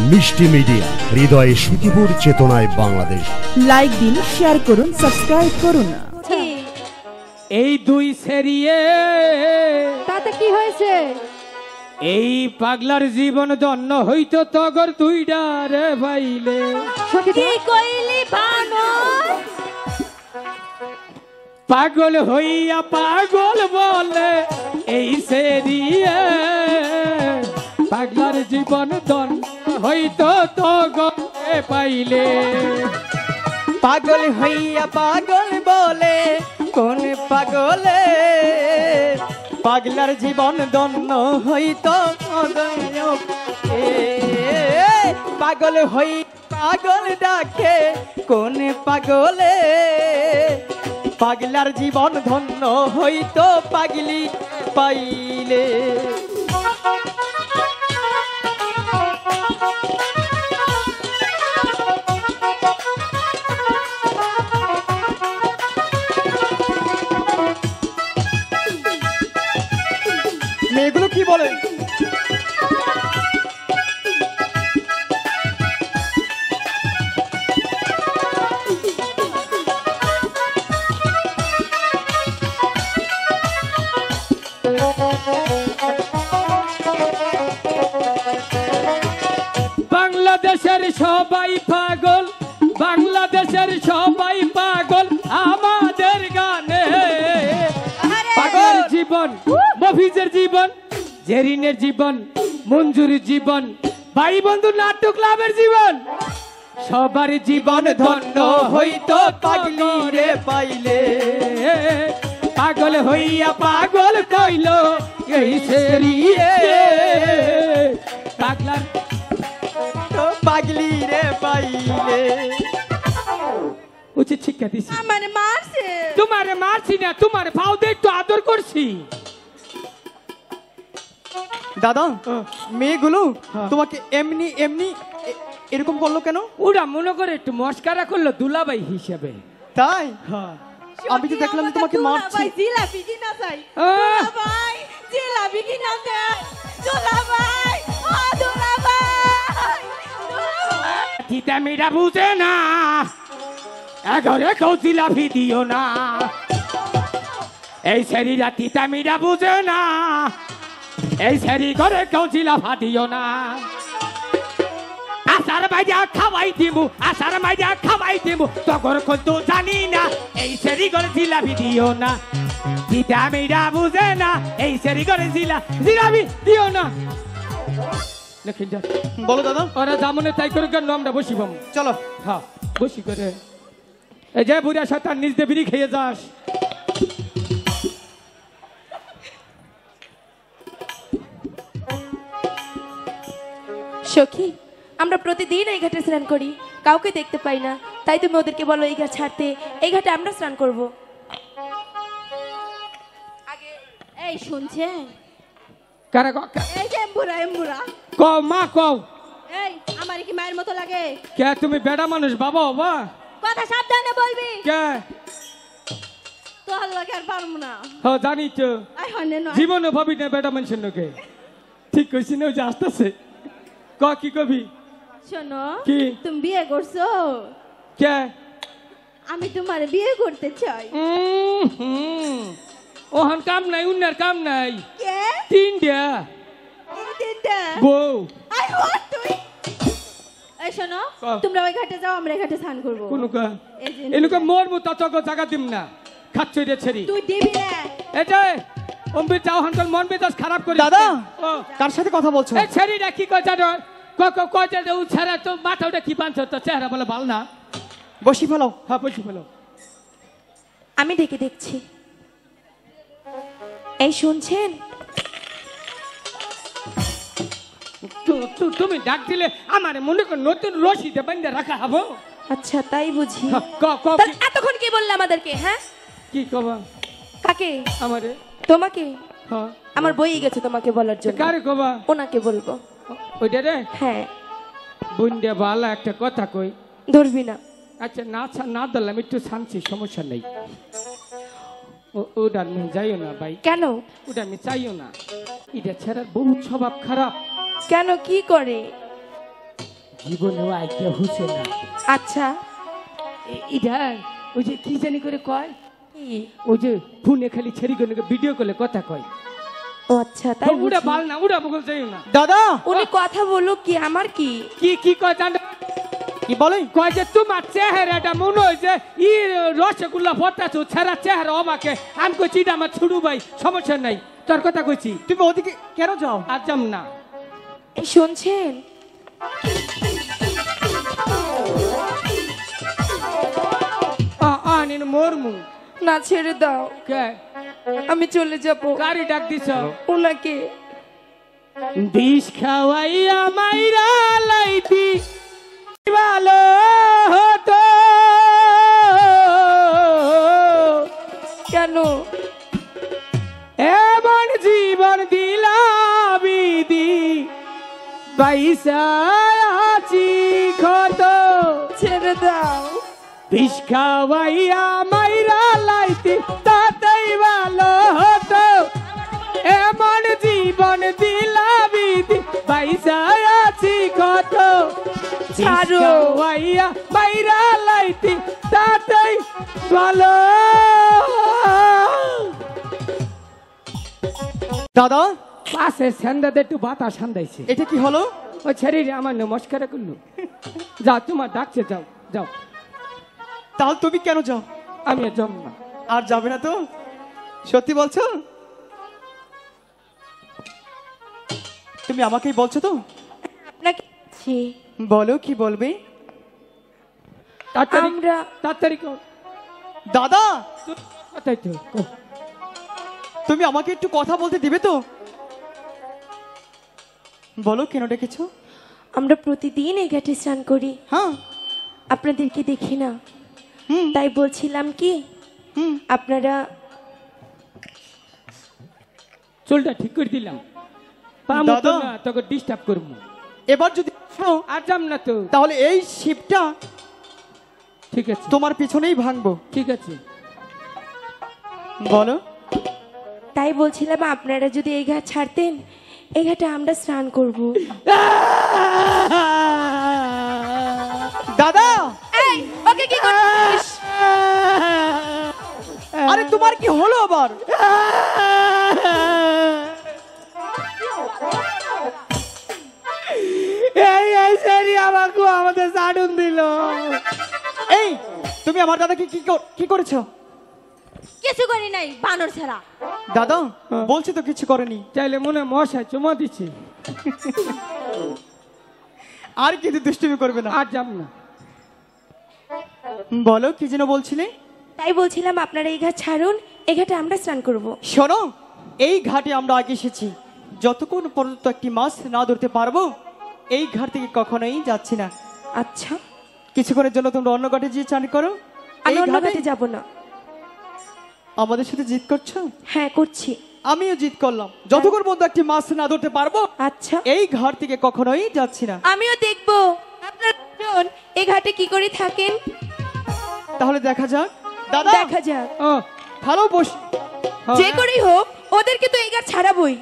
মিষ্টি মিডিয়া, হৃদয়ে সুখীপুর, চেতনায় বাংলাদেশ। লাইক দিন, শেয়ার করুন, সাবস্ক্রাইব করুন। এই দুই সেরিয়ে তাতে কি হয়েছে? এই পাগলার জীবন ধন্য হইতো তগর দুইটা রে ভাইলে। কি কইলি বানর? পাগল হইয়া পাগল বলে এই সেরিয়ে, পাগলার জীবন ধন্য হইতো তগর রে পাইলে। পাগল হইয়া পাগল বলে কোন পাগলে, পাগলার জীবন ধন্য হইতো পাগল হই পাগল ডাকে কোন পাগলে, পাগলার জীবন ধন্য হইতো পাগলি পাইলে। মেয়েগুলো কি বলে? বাংলাদেশের সবাই পাগল, বাংলাদেশের সবাই পাগল আমাদের গানে। পাগল জীবন, মফিজের জীবন, জেরিনের জীবন, মঞ্জুরির জীবন, ভাই বন্ধু নাট্য ক্লাবের জীবন, সবার জীবন ধন্য হইতো পাগলি রে পাইলে। পাগল হইয়া পাগল কইল এই সেরিয়ে, পাগলার পাগলি রে পাইলে। উচিত শিক্ষা দিছি। আমারে মারছে। তোমারে মারছি না, তোমার ভাও দিয়ে একটু আদর করছি। দাদা, মেয়েগুলো তোমাকে এমনি এমনি এরকম করলো কেন? ওরা মনে করে একটু মস্কারা করলো দুলাভাই হিসেবে। তাই? আমি তো দেখলাম তোমাকে মারছি। জিলাপি কিনা চাই। ভাই জিলাপি কিনা চাই। দুলাভাই, ও দুলাভাই। তিতা মেয়েরা বুঝে না, এঘরে কেউ জিলাপি দিও না। এই শরীরা তিতা মেয়েরা বুঝে না, এই শরীর ঘরে কেউ জিলাপা দিও না। আসার মাইজা খাওয়াই দিমু, আসার মাইজা খাওয়াই দিমু, তখন কিন্তু জানি না এই শরীর ঘরে জিলাপি দিও না। তিতা মেয়েরা বুঝে না, এই শরীর ঘরে জিলাপি দিও না। বলো দাদা। ওরা জামনে তাই করে কেন আমরা বসি বাম। চলো। হ্যাঁ বসি করে। এই যে বুড়া শয়তান নিজ দিয়ে বিড়ি খেয়ে যাস। সখী, আমরা প্রতিদিন এই ঘাটে স্নান করি, কাউকে দেখতে পাই না, তাই তুমি ওদেরকে বলো এই ঘাট ছাড়তে, এই ঘাটে আমরা স্নান করব। এই শুনছেন? কারা এই যে এম্বুরা কও মা কও। এই আমার কি মায়ের মতো লাগে? কে তুমি বেড়া মানুষ বাবা বাবা? কথা সাবধানে বলবি। কে? তোর লাগে আর পারবো না। হ্যাঁ জানি তো, আই হনে না। জীবনে ভাবি না বেড়া মানুষের লোকে। ঠিক কইছি না, যে আসতেছে। ক কি কবি? শোনো, কি? তুমি বিয়ে করছো? কে? আমি তোমার বিয়ে করতে চাই। ওহন কাম নাই, উন্নার কাম নাই। কে? তিনটা তিনটা বউ। আই হোয়াট তুই? এই শোনো, তোমরা ওই ঘাটে যাও, আমরা এই ঘাটে স্নান করব। কোনকা এনুকা মোর মত তক জায়গা দিম না, খাচ্ছই রে ছেড়ি। তুই দিবি না। এটাই অম্বি চাও হানকল মন মেজাজ খারাপ করে। দাদা, কার সাথে কথা বলছো? এই ছেড়িটা কি কই জানো? কই যে ও ছাড়া তো মাথাটা কি বানছ, তো চেহারা বলে ভালো না। বসি ফেলো। হ্যাঁ বসি ফেলো। আমি ডেকে দেখছি। এই শুনছেন? তুমি ডাক দিলে আমার মনে কর নতুন রশিতে বান্ধা রাখা হবো। আচ্ছা তাই বুঝি। তাহলে এতক্ষণ কি বললে আমাদেরকে? হ্যাঁ কি কবা? কাকে? আমারে। তোমাকে? হ্যাঁ আমার বই গেছে তোমাকে বলার জন্য। কারে কবা? ওনাকে বলবো। ওইটা রে? হ্যাঁ। বুন্ডে বালা একটা কথা কই। ধরবি না। আচ্ছা না ধরলাম, একটু শান্তি, সমস্যা নেই। ওটা আমি যাইও না ভাই। কেন? ওটা আমি চাইও না। এটা ছেড়ার বহুত স্বভাব খারাপ। কেন, কি করে? জীবনেও আইডিয়া হচ্ছে না। আচ্ছা এটা ওই যে কি জানি করে কয়, কি? ওই যে ফোনে খালি ছেড়ি করে ভিডিও করলে কথা কয়। ও আচ্ছা, তাই উড়া বুঝি। বাল না, উড়া বগল যাই না। দাদা উনি কথা বলুক, কি আমার কি? কি কি কয় জানো? কি বলে? কয় যে তোমার চেহারাটা মনে হয় যে ই রসগোল্লা ফটাছো ছেঁড়া চেহারা আমাকে। আমি কইছি এটা আমার ছুড়ু ভাই, সমস্যা নাই, তোর কথা কইছি। তুমি ওদিকে কেন যাও? আর যাম না। এই শুনছেন? আনিন মরমু। না, ছেড়ে দাও, কে আমি চলে যাব। গাড়ি ডাক দিছ? ওনাকে। বিষ খাওয়াইয়া মাইরা লাইতি ভালো হতো। কেন? এমন জীবন দিলা বিধি, পয়সা আছি কত। ছেড়ে দাও। বিষ খাওয়াইয়া মাইরা লাইতি তাতেই ভালো হতো। এমন জীবন দিলা বিধি, পয়সা আছি কত। ছাড়ো। খাওয়াইয়া মাইরা লাইতি তাতেই ভালো। দাদা পাশে সেন্দাতে একটু বাতাস সান্দাইছে। এটা কি হলো? ও ছেড়ে আমার নমস্কার করলো। যাও, তোমার ডাকছে, যাও যাও। তাহলে তুমি কেন যাও? আমি আর যাম না। আর যাবে না তো? সত্যি বলছো? তুমি আমাকেই বলছো তো? আপনাকে বলছি। বলো, কি বলবে? তাড়াতাড়ি আমরা- তাড়াতাড়ি কর। দাদা কথাই তো কও। তুমি আমাকে একটু কথা বলতে দিবে তো? বলো, কেন ডেকেছো? আমরা প্রতিদিন এই ঘাটে স্নান করি, হ্যাঁ। আপনাদেরকে দেখি না, হুম তাই বলছিলাম কি হুম আপনারা চুলটা ঠিক করে দিলাম। পামু তো দাদা। না, তোকে ডিস্টার্ব করবো। এবার যদি আসো, আর যাম না তো। তাহলে এই শিপটা ঠিক আছে, তোমার পিছনেই ভাঙবো। ঠিক আছে। বলো। তাই বলছিলাম আপনারা যদি এই ঘাট ছাড়তেন, এই ঘাটে আমরা স্নান করব। দাদা এই, ওকে কি করছিস? আরে তোমার কি হলো আবার? এই এই সেরি আমাকে আমাদের সাডুন দিল। এই তুমি আমার দাদাকে কি করেছো? কিছু করি নাই, বানর ছাড়া। দাদা বলছি তো কিছু করেনি। চাইলে মনে হয় মশাই চুমা দিচ্ছে। আর কিন্তু দুষ্টুমি করবে না। আর যাম না। বলো, কি যেন বলছিলে? তাই বলছিলাম আপনারা এই ঘাট ছাড়ুন, এই ঘাটে আমরা স্নান করব। শোনো, এই ঘাটে আমরা আগে এসেছি, যতক্ষণ পর্যন্ত একটি মাছ না ধরতে পারবো এই ঘাট থেকে কখনোই যাচ্ছি না। আচ্ছা, কিছুক্ষণের জন্য তোমরা অন্য ঘাটে গিয়ে চান করো। আমি এই অন্য ঘাটে ঘাটে যাব না। আমাদের সাথে জিত করছো? হ্যাঁ, করছি। আমিও জিত করলাম, যতক্ষণ পর্যন্ত একটি মাছ না ধরতে পারবো আচ্ছা, এই ঘাট থেকে কখনোই যাচ্ছি না। আমিও দেখব আপনারা দুজন এই ঘাটে কি করে থাকেন। তাহলে দেখা যাক। দাদা দেখা যাক, ও ভালো বস। যে করেই হোক ওদেরকে তো এই ঘাট ছাড়াবই।